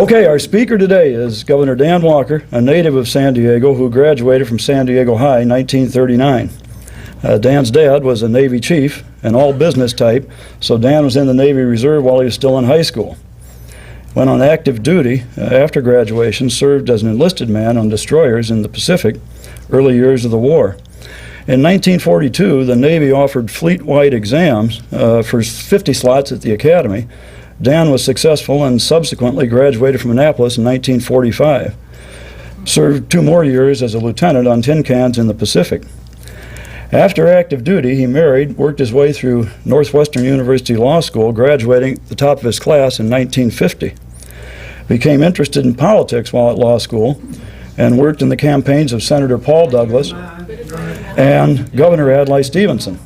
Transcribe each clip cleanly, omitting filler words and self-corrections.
Okay, our speaker today is Governor Dan Walker, a native of San Diego who graduated from San Diego High in 1939. Dan's dad was a Navy chief, an all-business type, so Dan was in the Navy Reserve while he was still in high school. Went on active duty after graduation, served as an enlisted man on destroyers in the Pacific, early years of the war. In 1942, the Navy offered fleet-wide exams for 50 slots at the Academy. Dan was successful and subsequently graduated from Annapolis in 1945. Served 2 more years as a lieutenant on tin cans in the Pacific. After active duty, he married, worked his way through Northwestern University Law School, graduating at the top of his class in 1950. Became interested in politics while at law school and worked in the campaigns of Senator Paul Douglas and Governor Adlai Stevenson.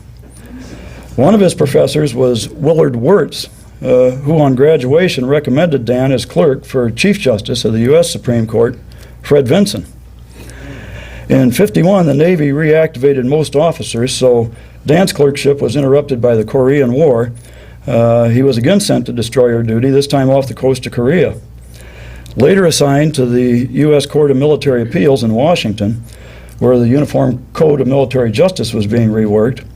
One of his professors was Willard Wirtz, who on graduation recommended Dan as clerk for Chief Justice of the U.S. Supreme Court, Fred Vinson. In '51, the Navy reactivated most officers, so Dan's clerkship was interrupted by the Korean War. He was again sent to destroyer duty, this time off the coast of Korea. Later assigned to the U.S. Court of Military Appeals in Washington, where the Uniform Code of Military Justice was being reworked.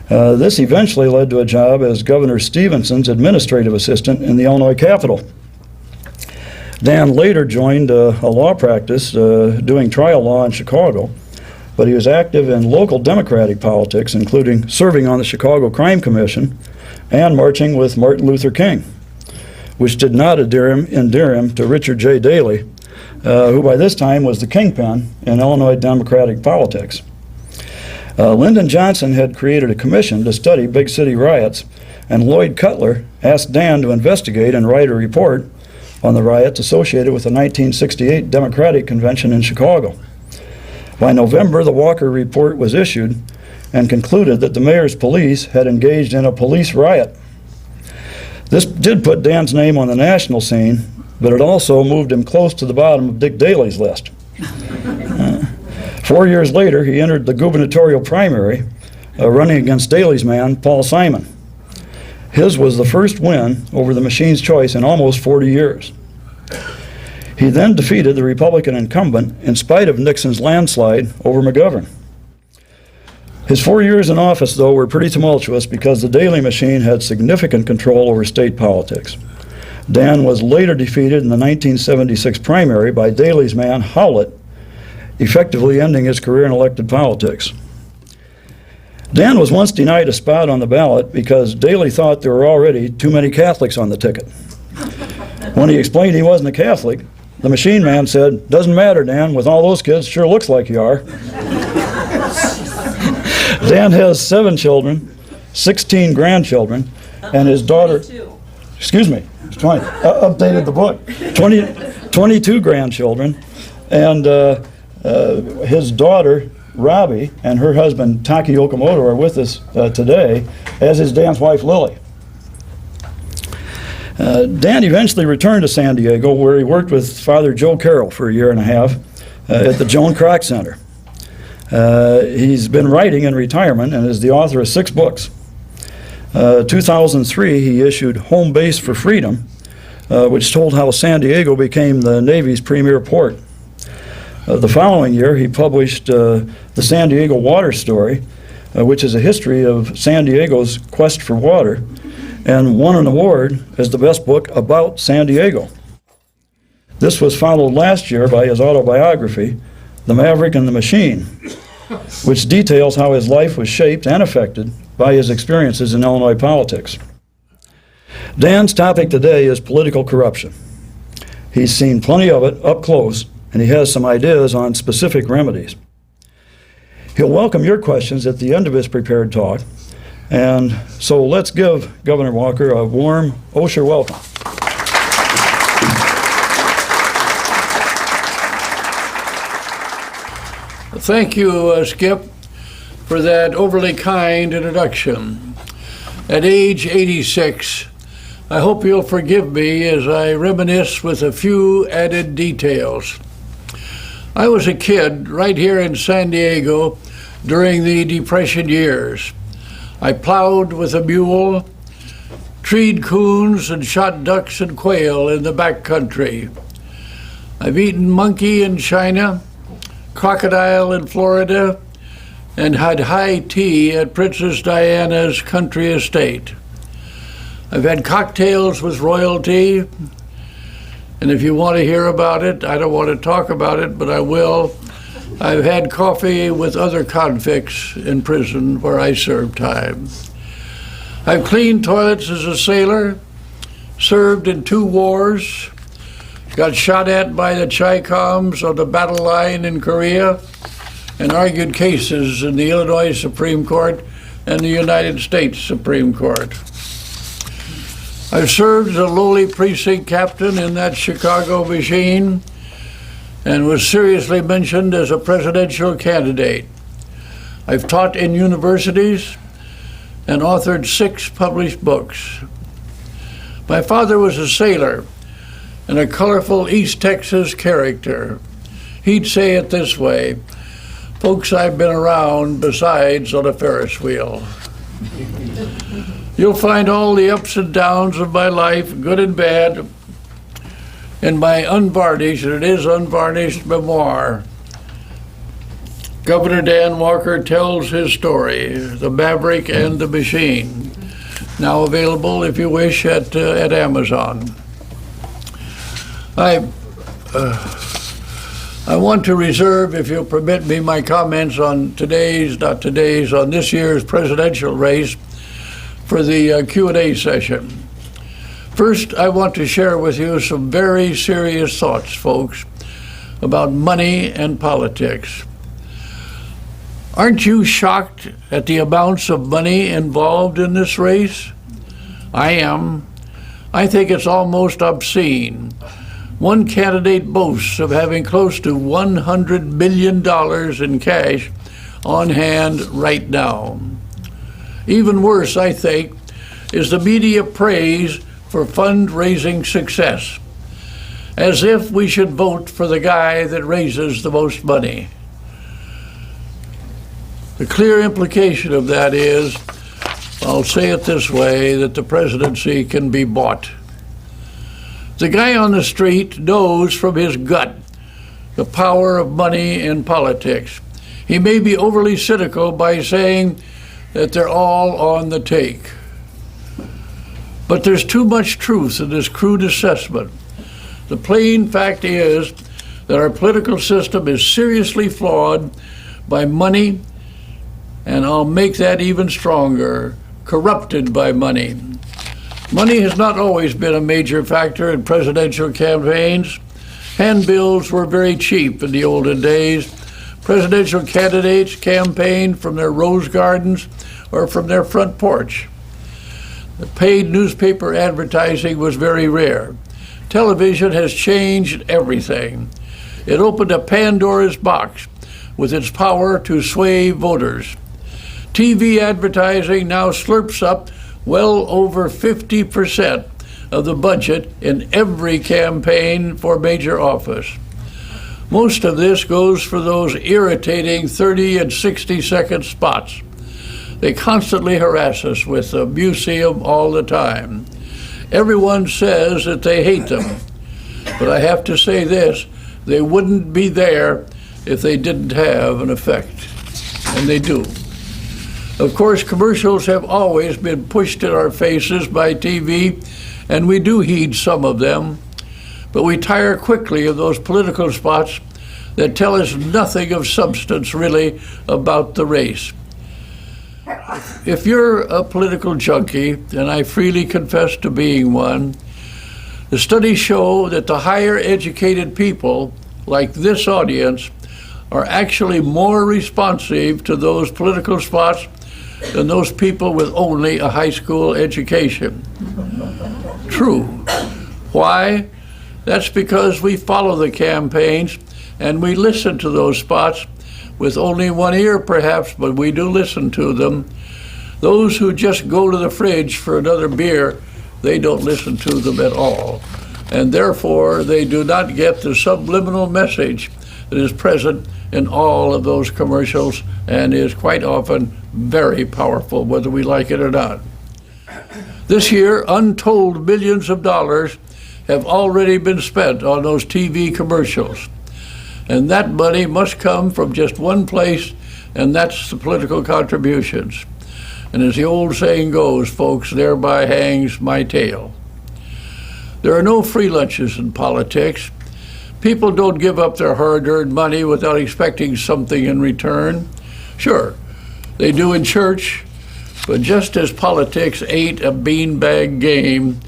This eventually led to a job as Governor Stevenson's administrative assistant in the Illinois Capitol. Dan later joined a law practice doing trial law in Chicago, but he was active in local Democratic politics, including serving on the Chicago Crime Commission and marching with Martin Luther King, which did not endear him to Richard J. Daley, who by this time was the kingpin in Illinois Democratic politics. Lyndon Johnson had created a commission to study big city riots, and Lloyd Cutler asked Dan to investigate and write a report on the riots associated with the 1968 Democratic Convention in Chicago. By November, the Walker Report was issued and concluded that the mayor's police had engaged in a police riot. This did put Dan's name on the national scene, but it also moved him close to the bottom of Dick Daley's list. 4 years later, he entered the gubernatorial primary, running against Daley's man, Paul Simon. His was the first win over the machine's choice in almost 40 years. He then defeated the Republican incumbent in spite of Nixon's landslide over McGovern. His 4 years in office, though, were pretty tumultuous because the Daley machine had significant control over state politics. Dan was later defeated in the 1976 primary by Daley's man, Howlett, effectively ending his career in elected politics. Dan was once denied a spot on the ballot because Daley thought there were already too many Catholics on the ticket. When he explained he wasn't a Catholic, the machine man said, "Doesn't matter, Dan, with all those kids, sure looks like you are." Dan has 7 children, 16 grandchildren, and his daughter, 22. Excuse me, 20, updated the book, 22 grandchildren, and his daughter, Robbie, and her husband, Taki Okamoto, are with us today, as is Dan's wife, Lily. Dan eventually returned to San Diego, where he worked with Father Joe Carroll for a year and a half at the Joan Kroc Center. He's been writing in retirement and is the author of 6 books. 2003, he issued Home Base for Freedom, which told how San Diego became the Navy's premier port. The following year, he published the San Diego Water Story, which is a history of San Diego's quest for water, and won an award as the best book about San Diego. This was followed last year by his autobiography, The Maverick and the Machine, which details how his life was shaped and affected by his experiences in Illinois politics. Dan's topic today is political corruption. He's seen plenty of it up close, and he has some ideas on specific remedies. He'll welcome your questions at the end of his prepared talk, and so let's give Governor Walker a warm Osher welcome. Thank you, Skip, for that overly kind introduction. At age 86, I hope you'll forgive me as I reminisce with a few added details. I was a kid right here in San Diego during the Depression years. I plowed with a mule, treed coons and shot ducks and quail in the back country. I've eaten monkey in China, crocodile in Florida, and had high tea at Princess Diana's country estate. I've had cocktails with royalty, and if you want to hear about it, I don't want to talk about it, but I will. I've had coffee with other convicts in prison where I served time. I've cleaned toilets as a sailor, served in 2 wars, got shot at by the Chi-Coms on the battle line in Korea, and argued cases in the Illinois Supreme Court and the United States Supreme Court. I've served as a lowly precinct captain in that Chicago machine and was seriously mentioned as a presidential candidate. I've taught in universities and authored 6 published books. My father was a sailor and a colorful East Texas character. He'd say it this way: folks I've been around besides on a Ferris wheel. You'll find all the ups and downs of my life, good and bad, in my unvarnished, and it is unvarnished, memoir. Governor Dan Walker tells his story, The Maverick and the Machine, now available, if you wish, at Amazon. I want to reserve, if you'll permit me, my comments on on this year's presidential race for the Q&A session. First, I want to share with you some very serious thoughts, folks, about money and politics. Aren't you shocked at the amounts of money involved in this race? I am. I think it's almost obscene. One candidate boasts of having close to $100 million in cash on hand right now. Even worse, I think, is the media praise for fundraising success, as if we should vote for the guy that raises the most money. The clear implication of that is, I'll say it this way, that the presidency can be bought. The guy on the street knows from his gut the power of money in politics. He may be overly cynical by saying that they're all on the take. But there's too much truth in this crude assessment. The plain fact is that our political system is seriously flawed by money, and I'll make that even stronger, corrupted by money. Money has not always been a major factor in presidential campaigns. Handbills were very cheap in the olden days. Presidential candidates campaigned from their rose gardens or from their front porch. The paid newspaper advertising was very rare. Television has changed everything. It opened a Pandora's box with its power to sway voters. TV advertising now slurps up well over 50% of the budget in every campaign for major office. Most of this goes for those irritating 30 and 60-second spots. They constantly harass us with them. You see them all the time. Everyone says that they hate them, but I have to say this: they wouldn't be there if they didn't have an effect, and they do. Of course, commercials have always been pushed in our faces by TV, and we do heed some of them, but we tire quickly of those political spots that tell us nothing of substance really about the race. If you're a political junkie, and I freely confess to being one, the studies show that the higher educated people, like this audience, are actually more responsive to those political spots than those people with only a high school education. True. Why? That's because we follow the campaigns and we listen to those spots with only one ear perhaps, but we do listen to them. Those who just go to the fridge for another beer, they don't listen to them at all. And therefore, they do not get the subliminal message that is present in all of those commercials and is quite often very powerful, whether we like it or not. This year, untold millions of dollars have already been spent on those TV commercials. And that money must come from just one place, and that's the political contributions. And as the old saying goes, folks, thereby hangs my tale. There are no free lunches in politics. People don't give up their hard-earned money without expecting something in return. Sure, they do in church, but just as politics ain't a beanbag game,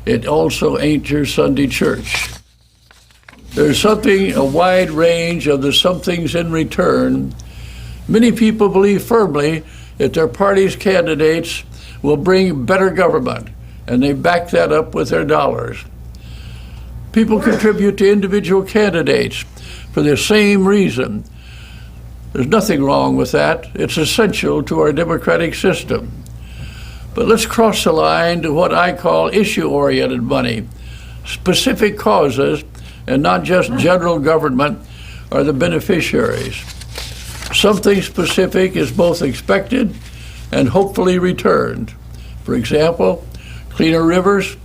it also ain't your Sunday church. There's a wide range of the somethings in return. Many people believe firmly that their party's candidates will bring better government, and they back that up with their dollars. People contribute to individual candidates for the same reason. There's nothing wrong with that. It's essential to our democratic system. But let's cross the line to what I call issue-oriented money. Specific causes, and not just general government, are the beneficiaries. Something specific is both expected and hopefully returned. For example, cleaner rivers,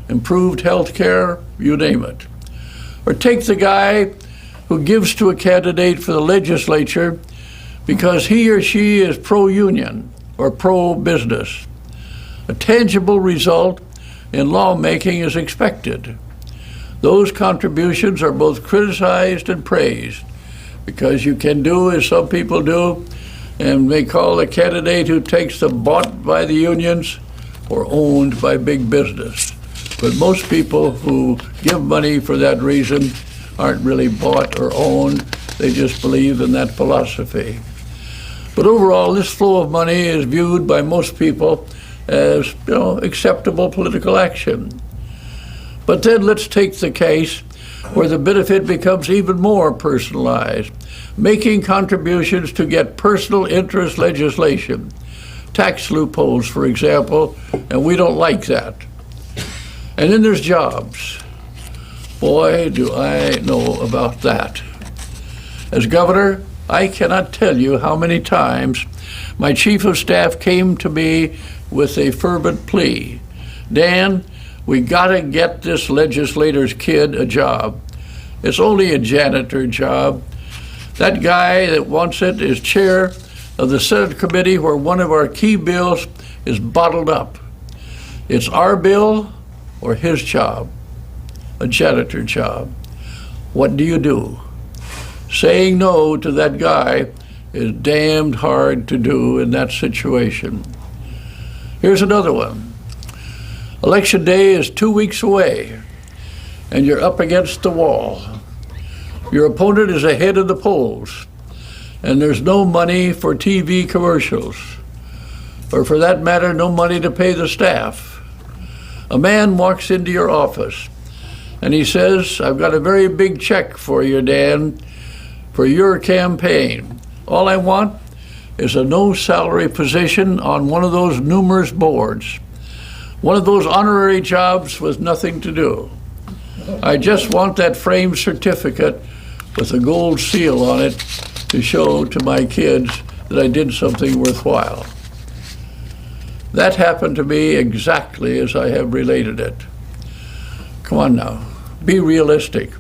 improved health care, you name it. Or take the guy who gives to a candidate for the legislature because he or she is pro-union or pro-business. A tangible result in lawmaking is expected. Those contributions are both criticized and praised because you can do as some people do and may call a candidate who takes them bought by the unions or owned by big business. But most people who give money for that reason aren't really bought or owned. They just believe in that philosophy. But overall, this flow of money is viewed by most people as, acceptable political action. But then let's take the case where the benefit becomes even more personalized, making contributions to get personal interest legislation, tax loopholes, for example, and we don't like that. And then there's jobs. Boy, do I know about that. As governor, I cannot tell you how many times my chief of staff came to me with a fervent plea. Dan, we gotta get this legislator's kid a job. It's only a janitor job. That guy that wants it is chair of the Senate committee where one of our key bills is bottled up. It's our bill or his job, a janitor job. What do you do? Saying no to that guy is damned hard to do in that situation. Here's another one. Election day is 2 weeks away, and you're up against the wall. Your opponent is ahead of the polls, and there's no money for TV commercials, or for that matter, no money to pay the staff. A man walks into your office, and he says, I've got a very big check for you, Dan, for your campaign. All I want is a no-salary position on one of those numerous boards, one of those honorary jobs with nothing to do. I just want that framed certificate with a gold seal on it to show to my kids that I did something worthwhile. That happened to me exactly as I have related it. Come on now, be realistic.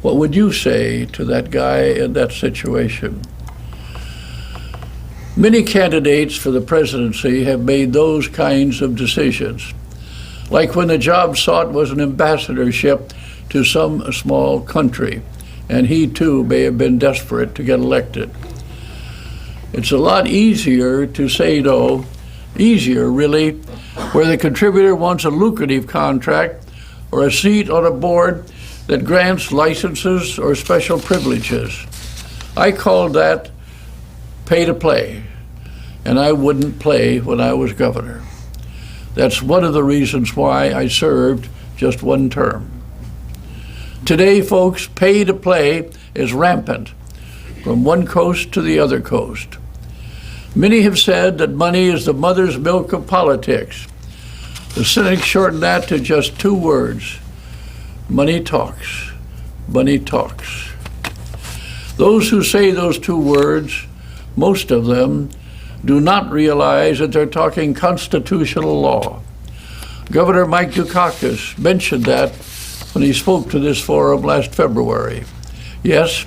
What would you say to that guy in that situation? Many candidates for the presidency have made those kinds of decisions, like when the job sought was an ambassadorship to some small country, and he too may have been desperate to get elected. It's a lot easier to say no, easier really, where the contributor wants a lucrative contract or a seat on a board that grants licenses or special privileges. I called that pay to play, and I wouldn't play when I was governor. That's one of the reasons why I served just one term. Today, folks, pay to play is rampant from one coast to the other coast. Many have said that money is the mother's milk of politics. The cynics shortened that to just 2 words: money talks. Money talks. Those who say those 2 words, most of them, do not realize that they're talking constitutional law. Governor Mike Dukakis mentioned that when he spoke to this forum last February. Yes,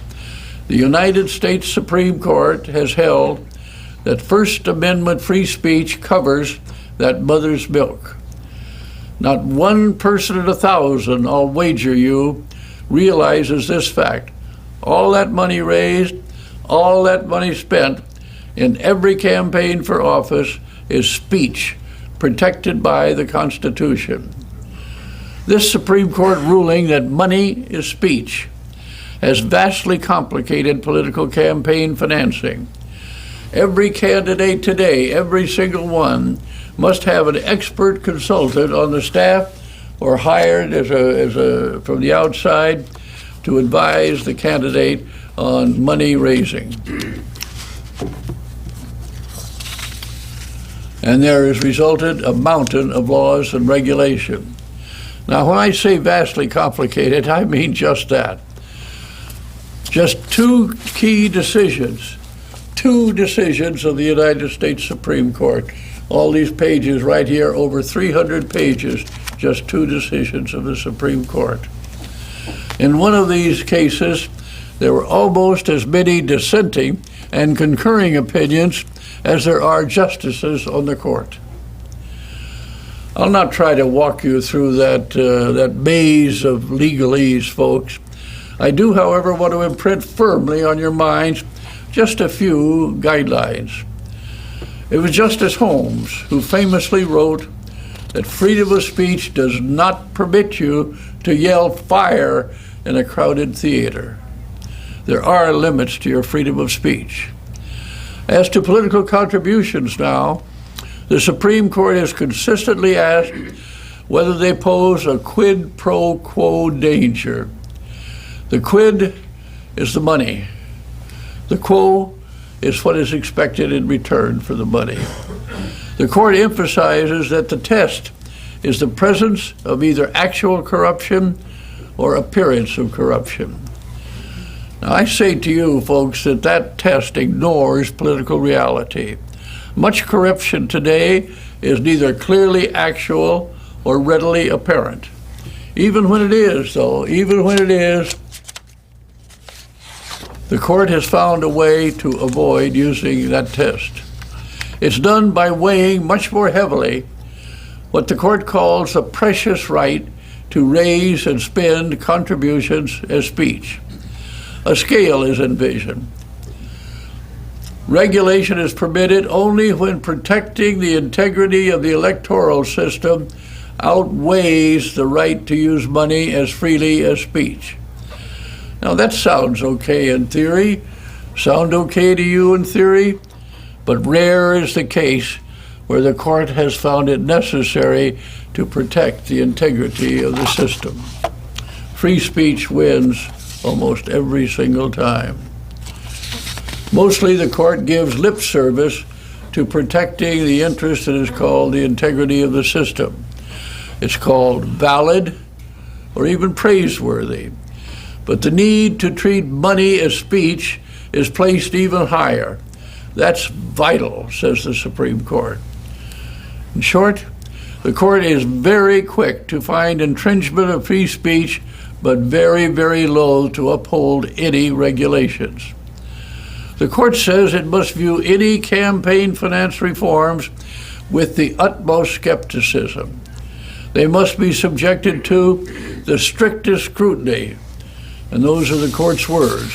the United States Supreme Court has held that First Amendment free speech covers that mother's milk. Not one person in 1,000, I'll wager you, realizes this fact. All that money raised, all that money spent in every campaign for office is speech protected by the Constitution. This Supreme Court ruling that money is speech has vastly complicated political campaign financing. Every candidate today, every single one, must have an expert consultant on the staff or hired from the outside to advise the candidate on money raising. And there has resulted a mountain of laws and regulation. Now, when I say vastly complicated, I mean just that. Just two key decisions, two decisions of the United States Supreme Court. All these pages right here, over 300 pages, just two decisions of the Supreme Court. In one of these cases, there were almost as many dissenting and concurring opinions as there are justices on the court. I'll not try to walk you through that maze of legalese, folks. I do, however, want to imprint firmly on your minds just a few guidelines. It was Justice Holmes who famously wrote that freedom of speech does not permit you to yell fire in a crowded theater. There are limits to your freedom of speech. As to political contributions now, the Supreme Court has consistently asked whether they pose a quid pro quo danger. The quid is the money. The quo is what is expected in return for the money. The court emphasizes that the test is the presence of either actual corruption or appearance of corruption. Now, I say to you, folks, that test ignores political reality. Much corruption today is neither clearly actual or readily apparent. Even when it is, though, even when it is, the court has found a way to avoid using that test. It's done by weighing much more heavily what the court calls the precious right to raise and spend contributions as speech. A scale is envisioned. Regulation is permitted only when protecting the integrity of the electoral system outweighs the right to use money as freely as speech. Now that sounds okay in theory, sound okay to you in theory, but rare is the case where the court has found it necessary to protect the integrity of the system. Free speech wins almost every single time. Mostly the court gives lip service to protecting the interest that is called the integrity of the system. It's called valid or even praiseworthy. But the need to treat money as speech is placed even higher. That's vital, says the Supreme Court. In short, the court is very quick to find infringement of free speech, but very, very loath to uphold any regulations. The court says it must view any campaign finance reforms with the utmost skepticism. They must be subjected to the strictest scrutiny, and those are the court's words.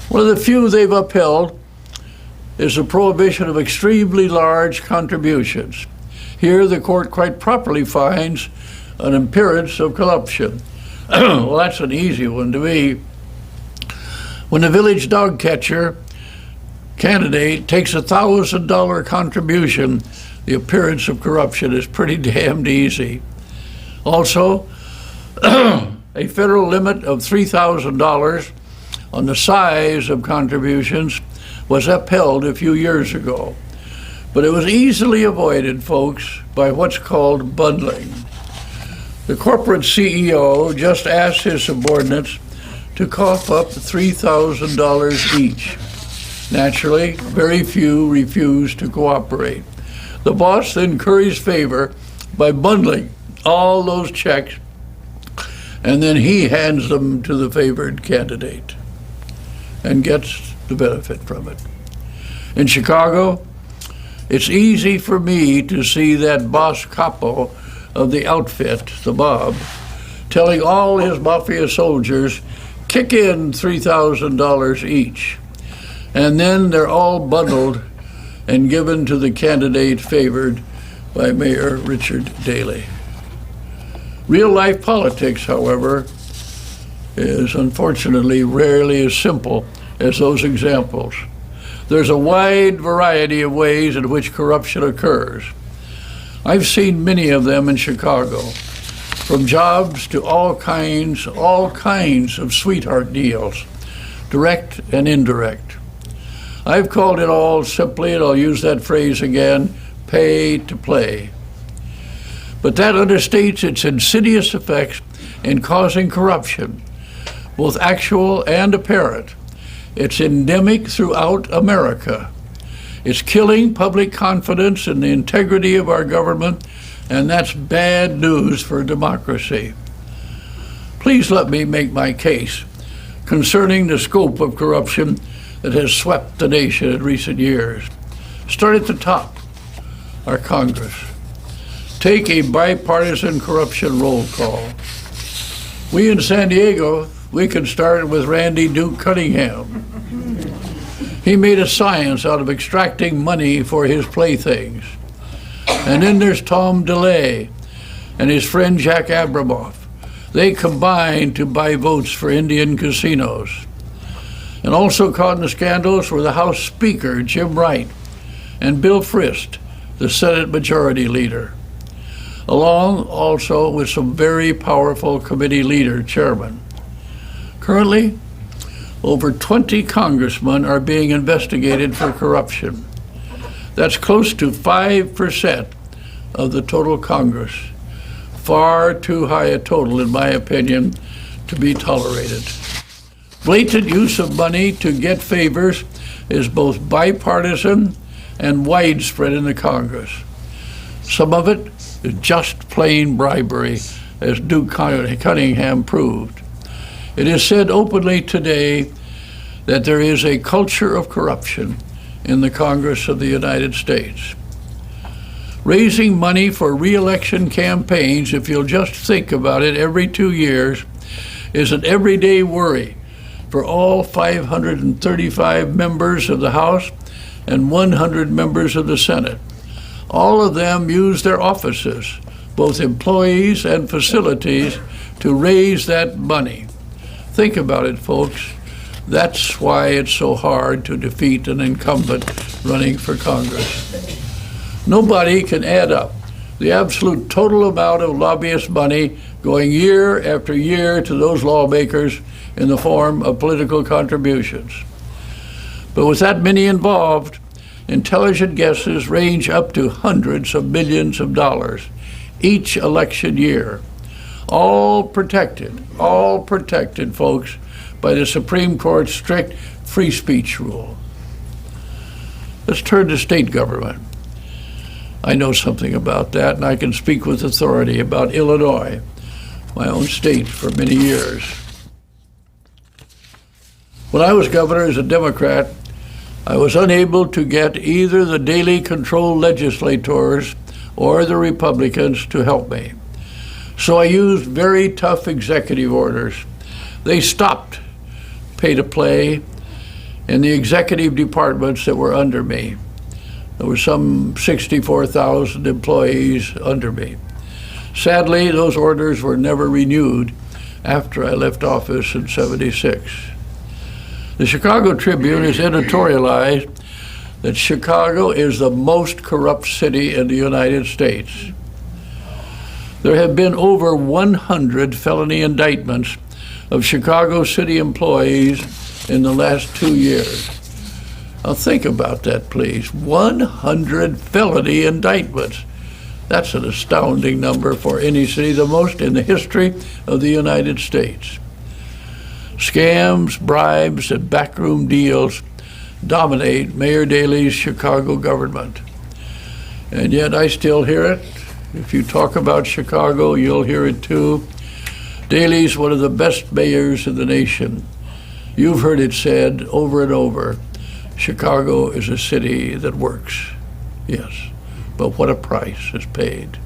One of the few they've upheld is the prohibition of extremely large contributions. Here, the court quite properly finds an appearance of corruption. Well, that's an easy one to me. When the village dog catcher candidate takes $1,000 contribution, the appearance of corruption is pretty damned easy. Also, a federal limit of $3,000 on the size of contributions was upheld a few years ago. But it was easily avoided, folks, by what's called bundling. The corporate CEO just asked his subordinates to cough up $3,000 each. Naturally, very few refuse to cooperate. The boss then curries favor by bundling all those checks, and then he hands them to the favored candidate and gets the benefit from it. In Chicago, it's easy for me to see that boss capo of the outfit, the mob, telling all his mafia soldiers, kick in $3,000 each. And then they're all bundled and given to the candidate favored by Mayor Richard Daley. Real-life politics, however, is unfortunately rarely as simple as those examples. There's a wide variety of ways in which corruption occurs. I've seen many of them in Chicago, from jobs to all kinds of sweetheart deals, direct and indirect. I've called it all simply, and I'll use that phrase again, pay to play. But that understates its insidious effects in causing corruption, both actual and apparent. It's endemic throughout America. It's killing public confidence in the integrity of our government, and that's bad news for democracy. Please let me make my case concerning the scope of corruption that has swept the nation in recent years. Start at the top, our Congress. Take a bipartisan corruption roll call. We in San Diego, we can start with Randy Duke Cunningham. He made a science out of extracting money for his playthings. And then there's Tom DeLay and his friend Jack Abramoff. They combined to buy votes for Indian casinos. And also caught in the scandals were the House Speaker, Jim Wright, and Bill Frist, the Senate Majority Leader, along also with some very powerful committee leader chairmen. Currently, over 20 congressmen are being investigated for corruption. That's close to 5% of the total Congress. Far too high a total, in my opinion, to be tolerated. Blatant use of money to get favors is both bipartisan and widespread in the Congress. Some of it is just plain bribery, as Duke Cunningham proved. It is said openly today that there is a culture of corruption in the Congress of the United States. Raising money for re-election campaigns, if you'll just think about it, every 2 years, is an everyday worry for all 535 members of the House and 100 members of the Senate. All of them use their offices, both employees and facilities, to raise that money. Think about it, folks. That's why it's so hard to defeat an incumbent running for Congress. Nobody can add up the absolute total amount of lobbyist money going year after year to those lawmakers in the form of political contributions. But with that many involved, intelligent guesses range up to hundreds of millions of dollars each election year. All protected, folks, by the Supreme Court's strict free speech rule. Let's turn to state government. I know something about that, and I can speak with authority about Illinois, my own state, for many years. When I was governor as a Democrat, I was unable to get either the Daley controlled legislators or the Republicans to help me. So I used very tough executive orders. They stopped PaytoPlay in the executive departments that were under me. There were some 64,000 employees under me. Sadly, those orders were never renewed after I left office in '76. The Chicago Tribune has editorialized that Chicago is the most corrupt city in the United States. There have been over 100 felony indictments of Chicago city employees in the last 2 years. Now think about that, please. 100 felony indictments. That's an astounding number for any city, the most in the history of the United States. Scams, bribes, and backroom deals dominate Mayor Daley's Chicago government. And yet I still hear it. If you talk about Chicago, you'll hear it too. Daley's one of the best mayors in the nation. You've heard it said over and over, Chicago is a city that works. Yes, but what a price is paid.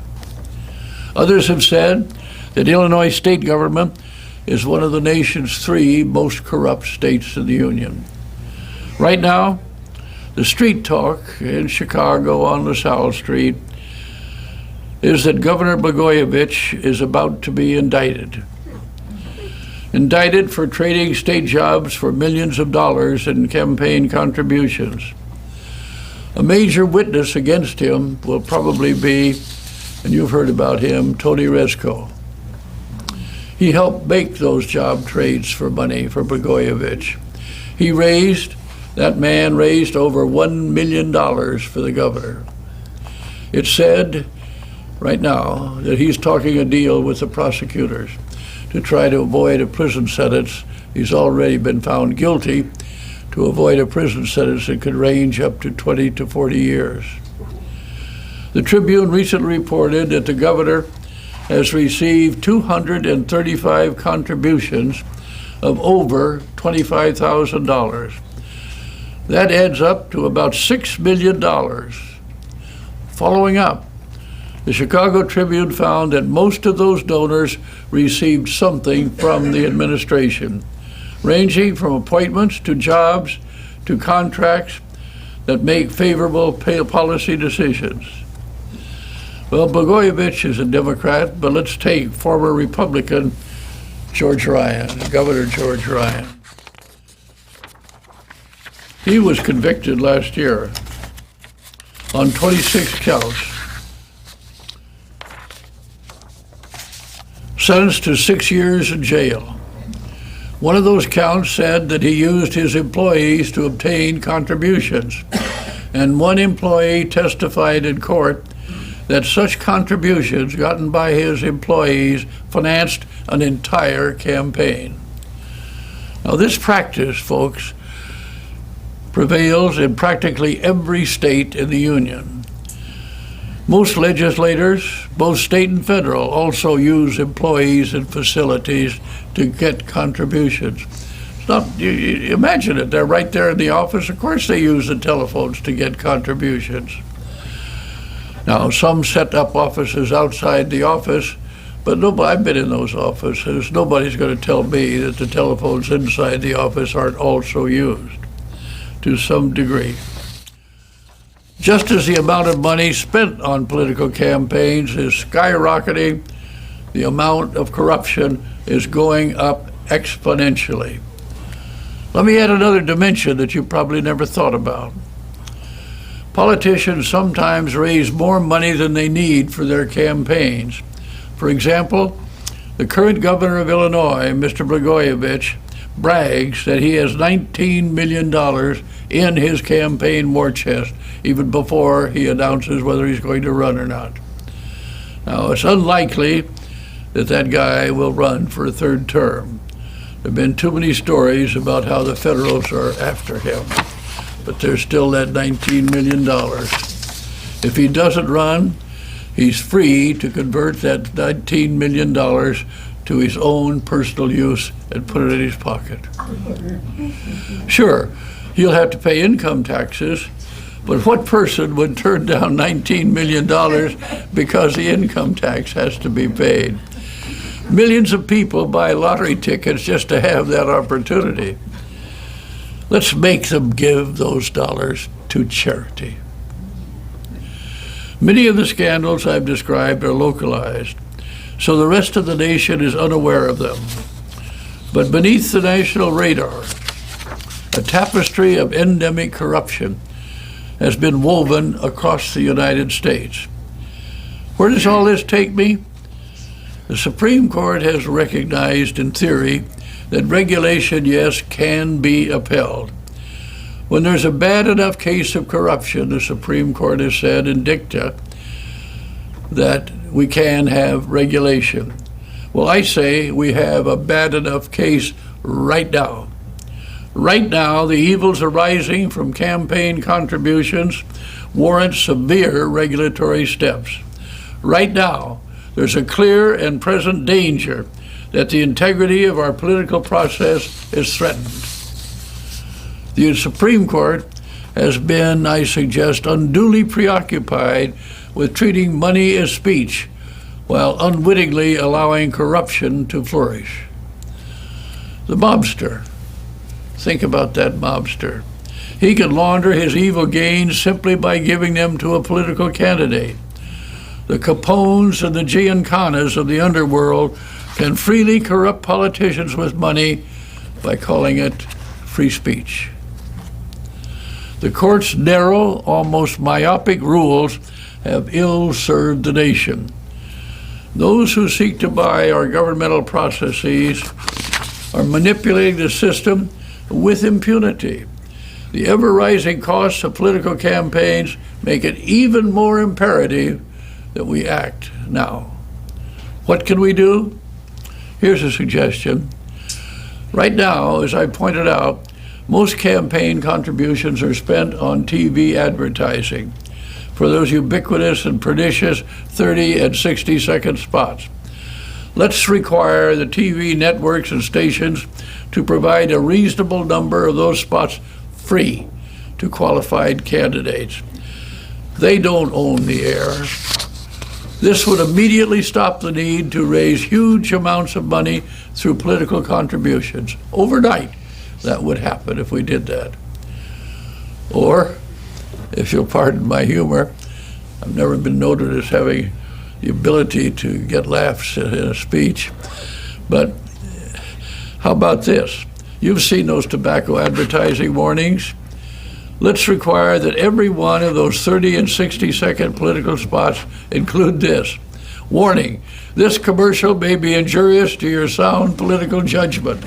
Others have said that Illinois state government is one of the nation's 3 most corrupt states in the Union. Right now, the street talk in Chicago on LaSalle Street is that Governor Blagojevich is about to be indicted. Indicted for trading state jobs for millions of dollars in campaign contributions. A major witness against him will probably be, and you've heard about him, Tony Rezko. He helped make those job trades for money for Blagojevich. That man raised over $1 million for the governor. It's said right now that he's talking a deal with the prosecutors to try to avoid a prison sentence. He's already been found guilty, to avoid a prison sentence that could range up to 20 to 40 years. The Tribune recently reported that the governor has received 235 contributions of over $25,000. That adds up to about $6 million. Following up, the Chicago Tribune found that most of those donors received something from the administration, ranging from appointments to jobs to contracts that make favorable policy decisions. Well, Blagojevich is a Democrat, but let's take former Republican George Ryan, Governor George Ryan. He was convicted last year on 26 counts, sentenced to 6 years in jail. One of those counts said that he used his employees to obtain contributions, and one employee testified in court that such contributions gotten by his employees financed an entire campaign. Now, this practice, folks, prevails in practically every state in the Union. Most legislators, both state and federal, also use employees and facilities to get contributions. It's not, you imagine it, they're right there in the office. Of course they use the telephones to get contributions. Now, some set up offices outside the office, but I've been in those offices. Nobody's going to tell me that the telephones inside the office aren't also used to some degree. Just as the amount of money spent on political campaigns is skyrocketing, the amount of corruption is going up exponentially. Let me add another dimension that you probably never thought about. Politicians sometimes raise more money than they need for their campaigns. For example, the current governor of Illinois, Mr. Blagojevich, brags that he has $19 million in his campaign war chest, even before he announces whether he's going to run or not. Now, it's unlikely that that guy will run for a 3rd term. There have been too many stories about how the federals are after him, but there's still that $19 million. If he doesn't run, he's free to convert that $19 million to his own personal use and put it in his pocket. Sure, he'll have to pay income taxes, but what person would turn down $19 million because the income tax has to be paid? Millions of people buy lottery tickets just to have that opportunity. Let's make them give those dollars to charity. Many of the scandals I've described are localized, so the rest of the nation is unaware of them. But beneath the national radar, a tapestry of endemic corruption has been woven across the United States. Where does all this take me? The Supreme Court has recognized in theory that regulation, yes, can be upheld. When there's a bad enough case of corruption, the Supreme Court has said in dicta that we can have regulation. Well, I say we have a bad enough case right now. Right now, the evils arising from campaign contributions warrant severe regulatory steps. Right now, there's a clear and present danger that the integrity of our political process is threatened. The Supreme Court has been, I suggest, unduly preoccupied with treating money as speech while unwittingly allowing corruption to flourish. The mobster. Think about that mobster. He can launder his evil gains simply by giving them to a political candidate. The Capones and the Giancanas of the underworld can freely corrupt politicians with money by calling it free speech. The court's narrow, almost myopic rules have ill-served the nation. Those who seek to buy our governmental processes are manipulating the system with impunity. The ever-rising costs of political campaigns make it even more imperative that we act now. What can we do? Here's a suggestion. Right now, as I pointed out, most campaign contributions are spent on TV advertising for those ubiquitous and pernicious 30 and 60-second spots. Let's require the TV networks and stations to provide a reasonable number of those spots free to qualified candidates. They don't own the air. This would immediately stop the need to raise huge amounts of money through political contributions. Overnight, that would happen if we did that. Or, if you'll pardon my humor, I've never been noted as having the ability to get laughs in a speech, but how about this? You've seen those tobacco advertising warnings. Let's require that every one of those 30 and 60-second political spots include this. Warning, this commercial may be injurious to your sound political judgment.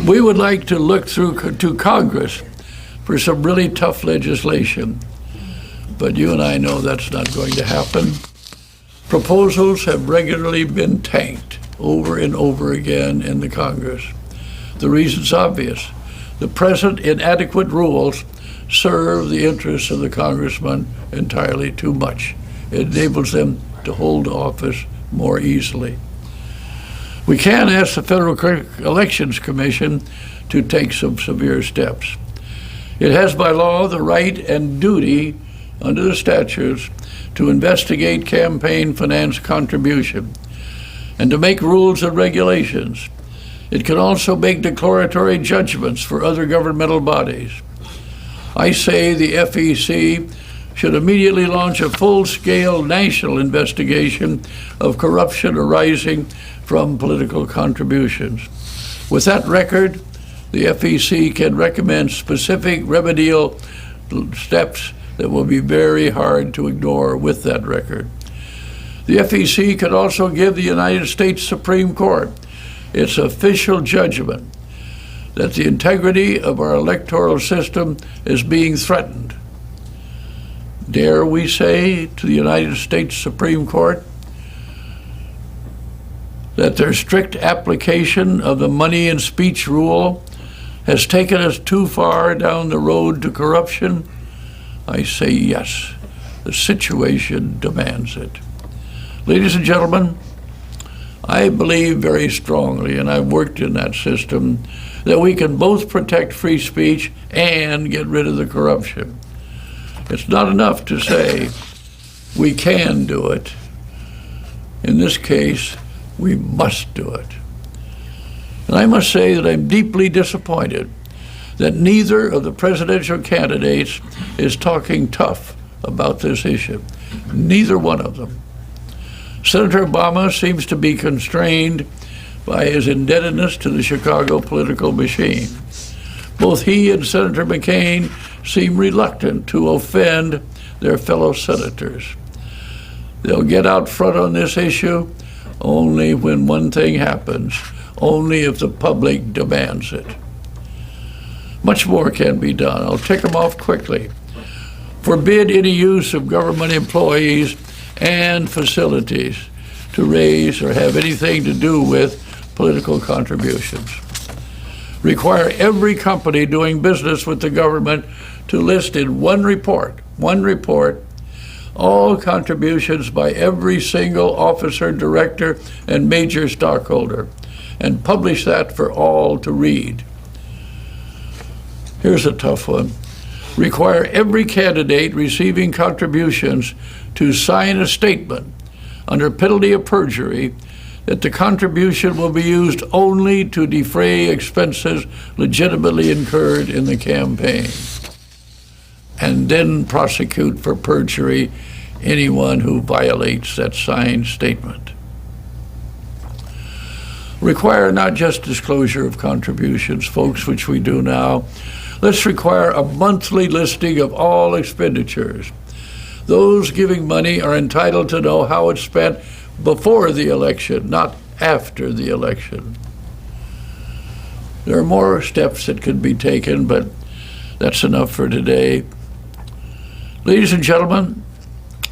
We would like to look to Congress for some really tough legislation, but you and I know that's not going to happen. Proposals have regularly been tanked over and over again in the Congress. The reason's obvious. The present inadequate rules serve the interests of the congressman entirely too much. It enables them to hold office more easily. We can ask the Federal Elections Commission to take some severe steps. It has by law the right and duty under the statutes to investigate campaign finance contribution and to make rules and regulations. It can also make declaratory judgments for other governmental bodies. I say the FEC should immediately launch a full-scale national investigation of corruption arising from political contributions. With that record, the FEC can recommend specific remedial steps that will be very hard to ignore with that record. The FEC could also give the United States Supreme Court its official judgment that the integrity of our electoral system is being threatened. Dare we say to the United States Supreme Court that their strict application of the money and speech rule has taken us too far down the road to corruption? I say yes. The situation demands it. Ladies and gentlemen, I believe very strongly, and I've worked in that system, that we can both protect free speech and get rid of the corruption. It's not enough to say we can do it. In this case, we must do it. And I must say that I'm deeply disappointed that neither of the presidential candidates is talking tough about this issue. Neither one of them. Senator Obama seems to be constrained by his indebtedness to the Chicago political machine. Both he and Senator McCain seem reluctant to offend their fellow senators. They'll get out front on this issue only when one thing happens, only if the public demands it. Much more can be done. I'll tick them off quickly. Forbid any use of government employees and facilities to raise or have anything to do with political contributions. Require every company doing business with the government to list in one report, all contributions by every single officer, director, and major stockholder, and publish that for all to read. Here's a tough one. Require every candidate receiving contributions to sign a statement under penalty of perjury that the contribution will be used only to defray expenses legitimately incurred in the campaign, and then prosecute for perjury anyone who violates that signed statement. Require not just disclosure of contributions, folks, which we do now. Let's require a monthly listing of all expenditures. Those giving money are entitled to know how it's spent before the election, not after the election. There are more steps that could be taken, but that's enough for today. Ladies and gentlemen,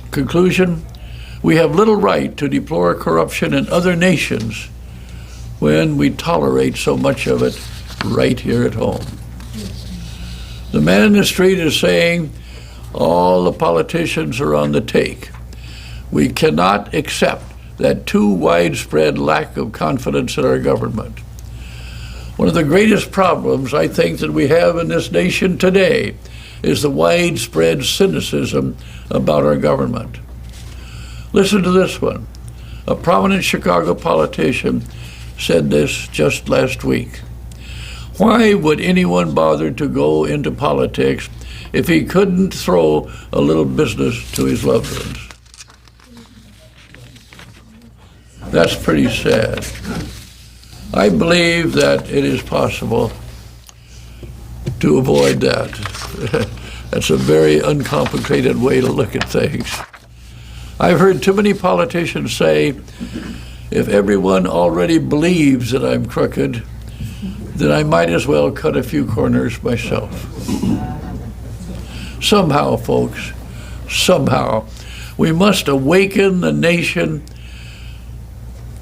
conclusion, we have little right to deplore corruption in other nations when we tolerate so much of it right here at home. The man in the street is saying all the politicians are on the take. We cannot accept that too widespread lack of confidence in our government. One of the greatest problems I think that we have in this nation today is the widespread cynicism about our government. Listen to this one. A prominent Chicago politician said this just last week. Why would anyone bother to go into politics if he couldn't throw a little business to his loved ones? That's pretty sad. I believe that it is possible to avoid that. That's a very uncomplicated way to look at things. I've heard too many politicians say, if everyone already believes that I'm crooked, then I might as well cut a few corners myself. Somehow, folks, somehow, we must awaken the nation.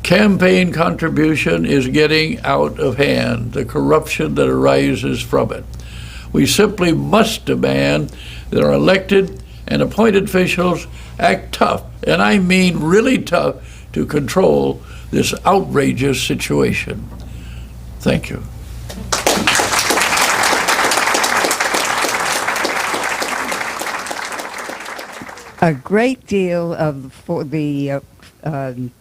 Campaign contribution is getting out of hand, the corruption that arises from it. We simply must demand that our elected and appointed officials act tough, and I mean really tough, to control this outrageous situation. Thank you. A great deal of the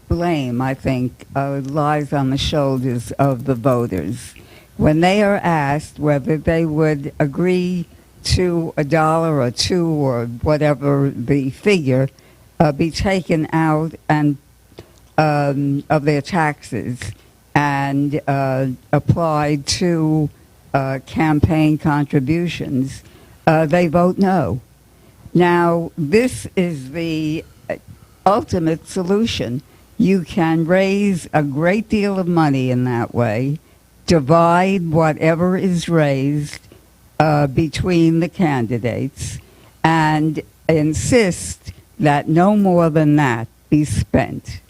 blame, I think, lies on the shoulders of the voters. When they are asked whether they would agree to $1 or $2 or whatever the figure be taken out and of their taxes and applied to campaign contributions, they vote no. Now, this is the ultimate solution. You can raise a great deal of money in that way, divide whatever is raised between the candidates, and insist that no more than that be spent.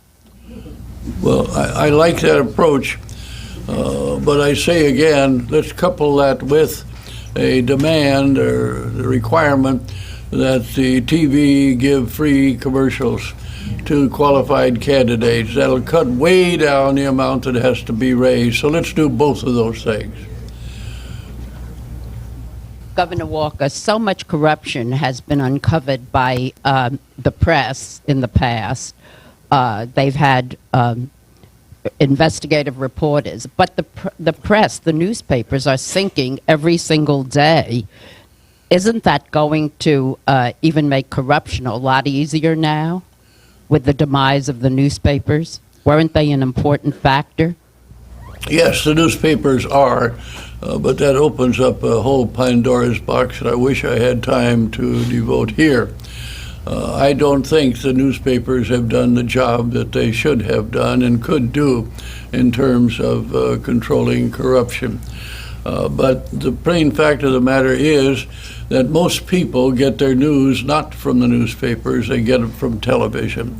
Well, I like that approach, but I say again, let's couple that with a demand or the requirement that the TV give free commercials to qualified candidates. That'll cut way down the amount that has to be raised. So let's do both of those things. Governor Walker, so much corruption has been uncovered by the press in the past. They've had investigative reporters, but the press, the newspapers, are sinking every single day. Isn't that going to even make corruption a lot easier now with the demise of the newspapers? Weren't they an important factor? Yes, the newspapers are, but that opens up a whole Pandora's box that I wish I had time to devote here. I don't think the newspapers have done the job that they should have done and could do in terms of controlling corruption. But the plain fact of the matter is that most people get their news not from the newspapers, they get it from television.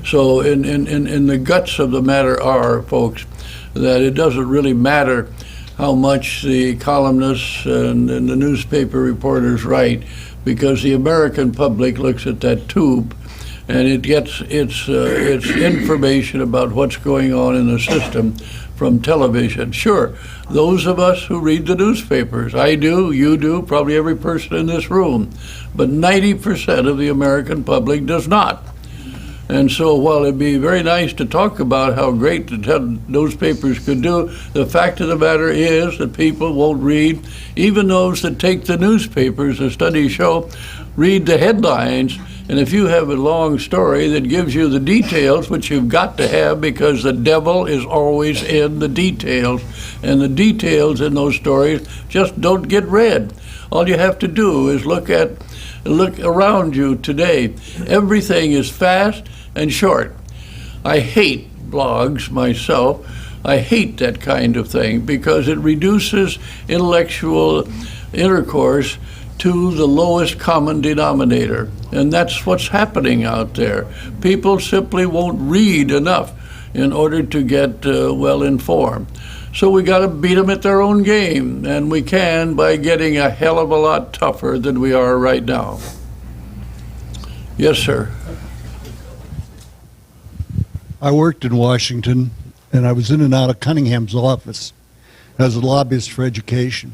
So in the guts of the matter are, folks, that it doesn't really matter how much the columnists and the newspaper reporters write, because the American public looks at that tube and it gets its information about what's going on in the system from television. Sure, those of us who read the newspapers, I do, you do, probably every person in this room, but 90% of the American public does not. And so while it'd be very nice to talk about how great the newspapers could do, the fact of the matter is that people won't read. Even those that take the newspapers, the studies show, read the headlines. And if you have a long story that gives you the details, which you've got to have because the devil is always in the details, and the details in those stories just don't get read. All you have to do is look around you today. Everything is fast and short. I hate blogs myself. I hate that kind of thing because it reduces intellectual intercourse to the lowest common denominator. And that's what's happening out there. People simply won't read enough in order to get well informed. So we got to beat them at their own game, and we can by getting a hell of a lot tougher than we are right now. Yes, sir. I worked in Washington, and I was in and out of Cunningham's office as a lobbyist for education.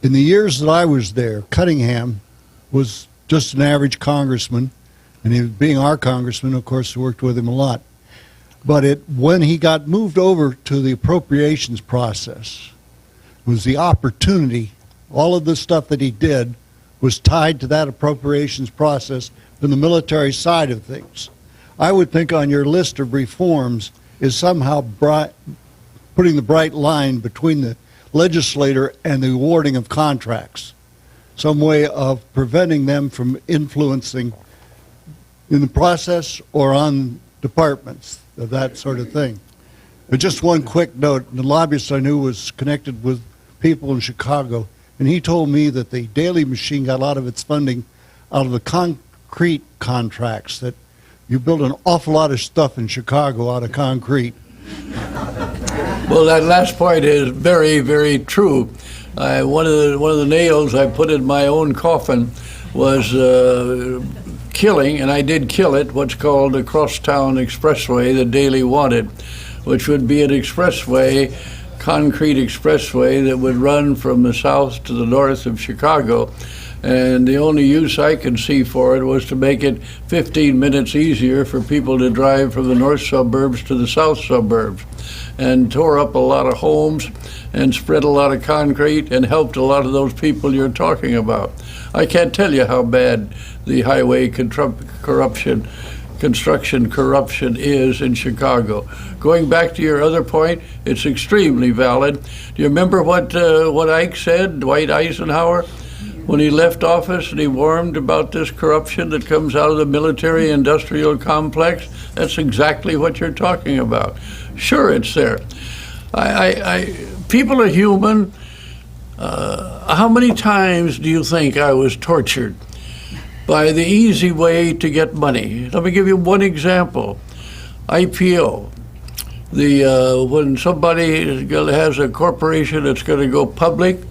In the years that I was there, Cunningham was just an average congressman, and he was being our congressman, of course, we worked with him a lot. But when he got moved over to the appropriations process, was the opportunity, all of the stuff that he did was tied to that appropriations process from the military side of things. I would think on your list of reforms is somehow putting the bright line between the legislator and the awarding of contracts, some way of preventing them from influencing in the process or on departments of that sort of thing. But just one quick note, the lobbyist I knew was connected with people in Chicago, and he told me that the Daily Machine got a lot of its funding out of the concrete contracts, that you build an awful lot of stuff in Chicago out of concrete. Well, that last point is very, very true. One of the nails I put in my own coffin was killing, and I did kill it, what's called a crosstown expressway that Daley wanted, which would be an expressway, concrete expressway that would run from the south to the north of Chicago. And the only use I could see for it was to make it 15 minutes easier for people to drive from the north suburbs to the south suburbs, and tore up a lot of homes and spread a lot of concrete and helped a lot of those people you're talking about. I can't tell you how bad the highway construction corruption is in Chicago. Going back to your other point, it's extremely valid. Do you remember what Ike said, Dwight Eisenhower, when he left office and he warned about this corruption that comes out of the military-industrial complex? That's exactly what you're talking about. Sure, it's there. People are human. How many times do you think I was tortured by the easy way to get money? Let me give you one example. IPO. When somebody has a corporation that's going to go public,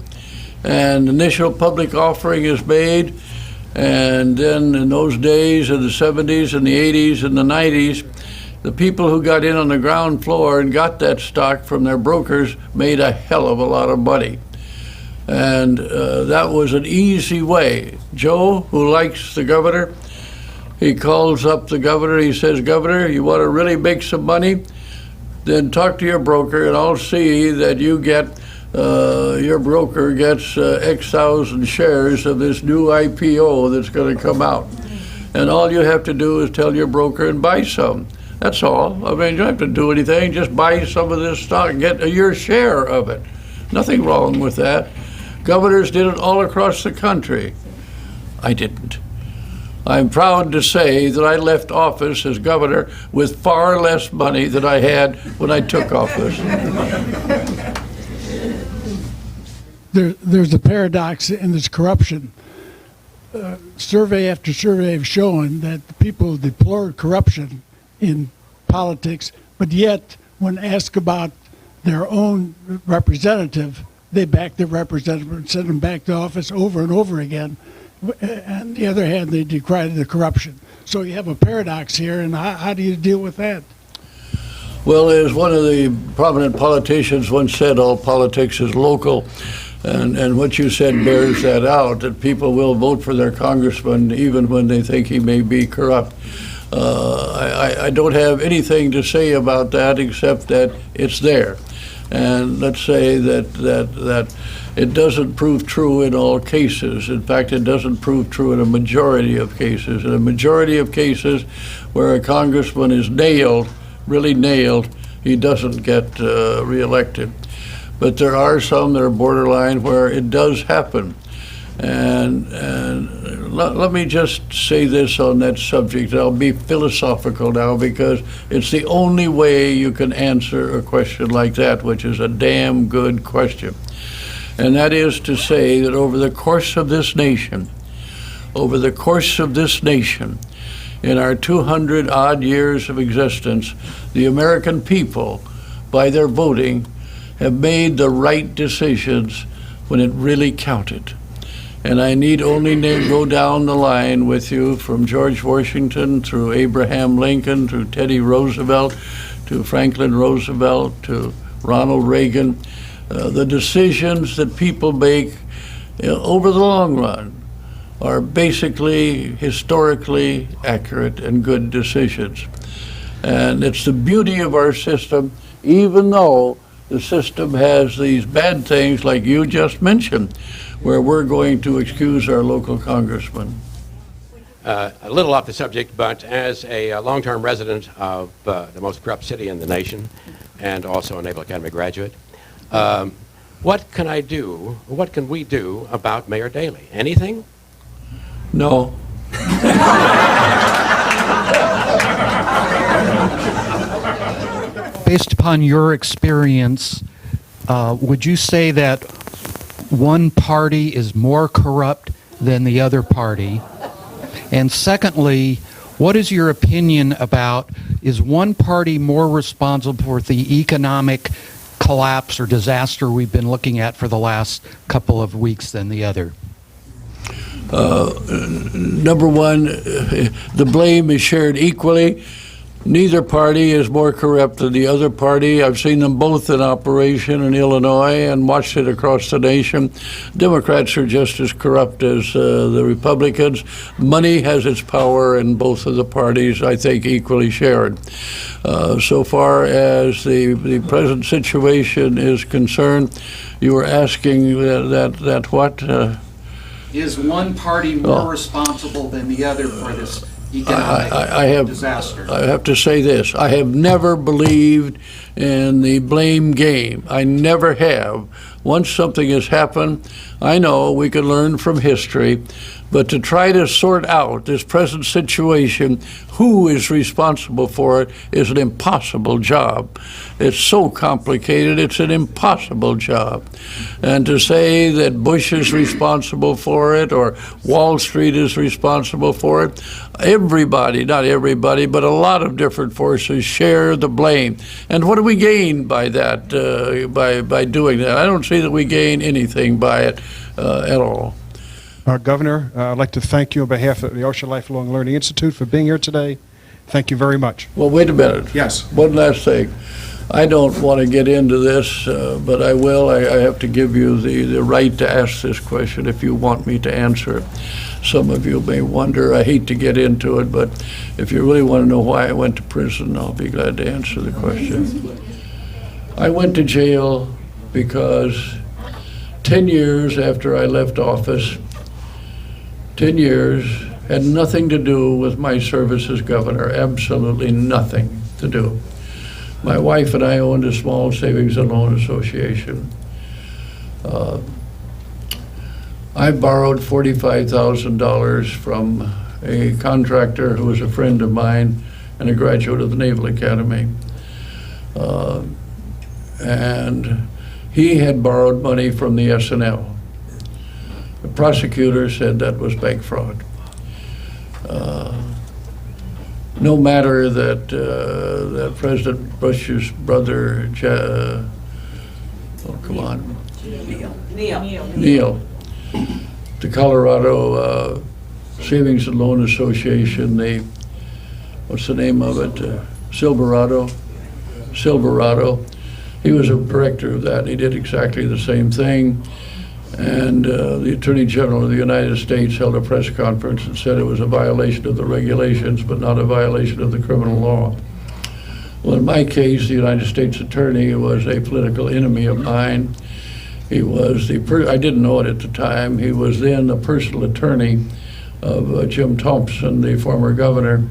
and initial public offering is made, and then in those days, in the 70s and the 80s and the 90s, the people who got in on the ground floor and got that stock from their brokers made a hell of a lot of money. And that was an easy way. Joe, who likes the governor, he calls up the governor, he says, "Governor, you want to really make some money? Then talk to your broker and I'll see that you get your broker gets X thousand shares of this new IPO that's going to come out. And all you have to do is tell your broker and buy some. That's all. I mean, you don't have to do anything. Just buy some of this stock and get your share of it. Nothing wrong with that. Governors did it all across the country. I didn't. I'm proud to say that I left office as governor with far less money than I had when I took office. There's a paradox in this corruption. Survey after survey have shown that people deplore corruption in politics, but yet when asked about their own representative, they back their representative and send them back to office over and over again. And on the other hand, they decry the corruption. So you have a paradox here, and how do you deal with that? Well, as one of the prominent politicians once said, all politics is local. And what you said bears that out, that people will vote for their congressman even when they think he may be corrupt. I don't have anything to say about that except that it's there. And let's say that it doesn't prove true in all cases. In fact, it doesn't prove true in a majority of cases. In a majority of cases where a congressman is nailed, really nailed, he doesn't get reelected. But there are some that are borderline where it does happen. And let me just say this on that subject. I'll be philosophical now because it's the only way you can answer a question like that, which is a damn good question. And that is to say that over the course of this nation, in our 200 odd years of existence, the American people, by their voting, have made the right decisions when it really counted. And I need only go down the line with you from George Washington through Abraham Lincoln, through Teddy Roosevelt, to Franklin Roosevelt, to Ronald Reagan. The decisions that people make over the long run are basically historically accurate and good decisions. And it's the beauty of our system, even though the system has these bad things like you just mentioned, where we're going to excuse our local congressman. A little off the subject, but as a long-term resident of the most corrupt city in the nation and also a Naval Academy graduate, what can I do, what can we do about Mayor Daley? Anything? No. Based upon your experience, would you say that one party is more corrupt than the other party? And secondly, what is your opinion about, is one party more responsible for the economic collapse or disaster we've been looking at for the last couple of weeks than the other? Number one, the blame is shared equally. Neither party is more corrupt than the other party. I've seen them both in operation in Illinois and watched it across the nation. Democrats are just as corrupt as the Republicans. Money has its power in both of the parties, I think, equally shared. So far as the present situation is concerned, you were asking that what? Is one party more responsible than the other for this economic disaster? I have to say this. I have never believed in the blame game. I never have. Once something has happened, I know we can learn from history, but to try to sort out this present situation, who is responsible for it, is an impossible job. It's so complicated, it's an impossible job. And to say that Bush is responsible for it or Wall Street is responsible for it, everybody, not everybody, but a lot of different forces share the blame. And what do we gain by that, by doing that? I don't see that we gain anything by it at all. Governor, I'd like to thank you on behalf of the Osher Lifelong Learning Institute for being here today. Thank you very much. Well, wait a minute. Yes. One last thing. I don't want to get into this, but I will. I have to give you the right to ask this question if you want me to answer it. Some of you may wonder, I hate to get into it, but if you really want to know why I went to prison, I'll be glad to answer the question. I went to jail because 10 years after I left office, 10 years had nothing to do with my service as governor, absolutely nothing to do. My wife and I owned a small savings and loan association. I borrowed $45,000 from a contractor who was a friend of mine and a graduate of the Naval Academy. And he had borrowed money from the S&L. The prosecutor said that was bank fraud. No matter that President Bush's brother, Neil. The Colorado Savings and Loan Association, what's the name of it? Silverado. He was a director of that. He did exactly the same thing. And the Attorney General of the United States held a press conference and said it was a violation of the regulations, but not a violation of the criminal law. Well, in my case, the United States Attorney was a political enemy of mine. He was I didn't know it at the time. He was then the personal attorney of Jim Thompson, the former governor,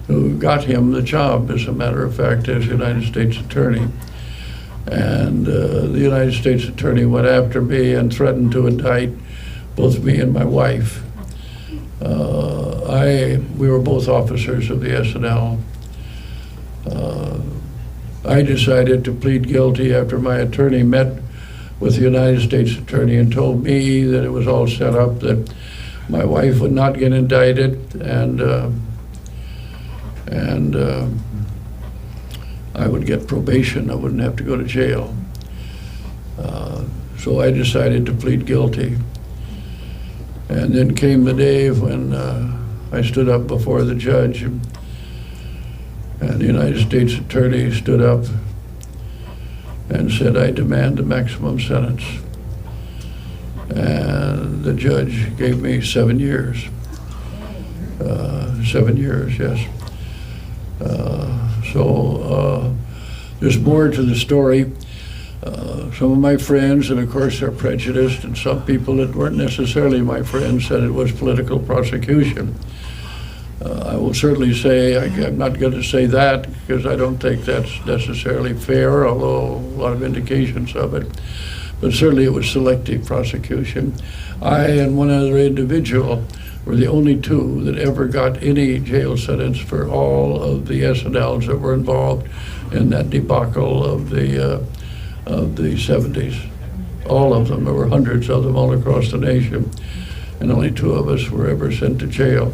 who got him the job, as a matter of fact, as United States Attorney. And the United States Attorney went after me and threatened to indict both me and my wife. We were both officers of the S&L. I decided to plead guilty after my attorney met with the United States Attorney and told me that it was all set up, that my wife would not get indicted, and I would get probation. I wouldn't have to go to jail. So I decided to plead guilty. And then came the day when I stood up before the judge, and the United States Attorney stood up and said, "I demand a maximum sentence." And the judge gave me 7 years. 7 years, yes. So there's more to the story. Some of my friends, and of course they're prejudiced, and some people that weren't necessarily my friends said it was political prosecution. I will certainly say, I'm not going to say that because I don't think that's necessarily fair, although a lot of indications of it. But certainly it was selective prosecution. I and one other individual were the only two that ever got any jail sentence for all of the S&Ls that were involved in that debacle of the 70s. All of them. There were hundreds of them all across the nation, and only two of us were ever sent to jail.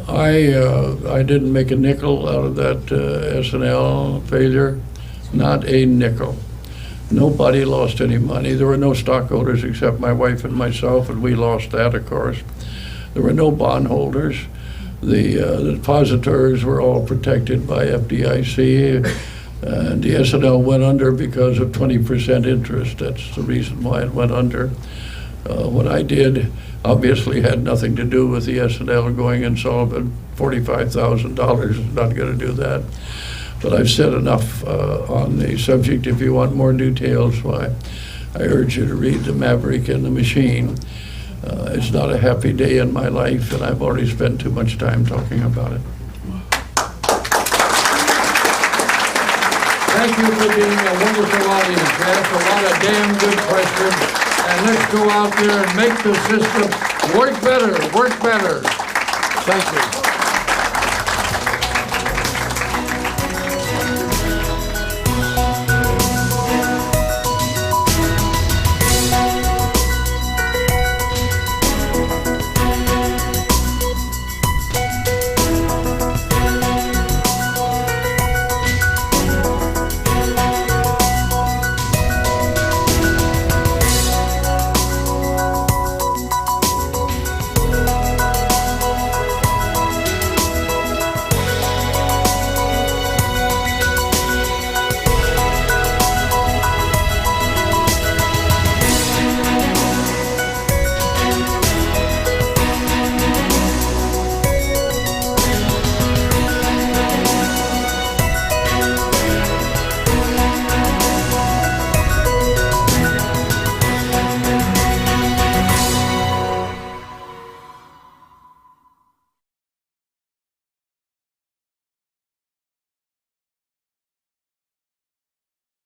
I didn't make a nickel out of that S&L failure, not a nickel. Nobody lost any money. There were no stockholders except my wife and myself, and we lost that, of course. There were no bondholders. The depositors were all protected by FDIC, and the S&L went under because of 20% interest. That's the reason why it went under. What I did obviously had nothing to do with the S&L going insolvent. $45,000 is not going to do that. But I've said enough on the subject. If you want more details, why, I urge you to read The Maverick and the Machine. It's not a happy day in my life, and I've already spent too much time talking about it. Thank you for being a wonderful audience. You asked a lot of damn good questions. And let's go out there and make the system work better, work better. Thank you.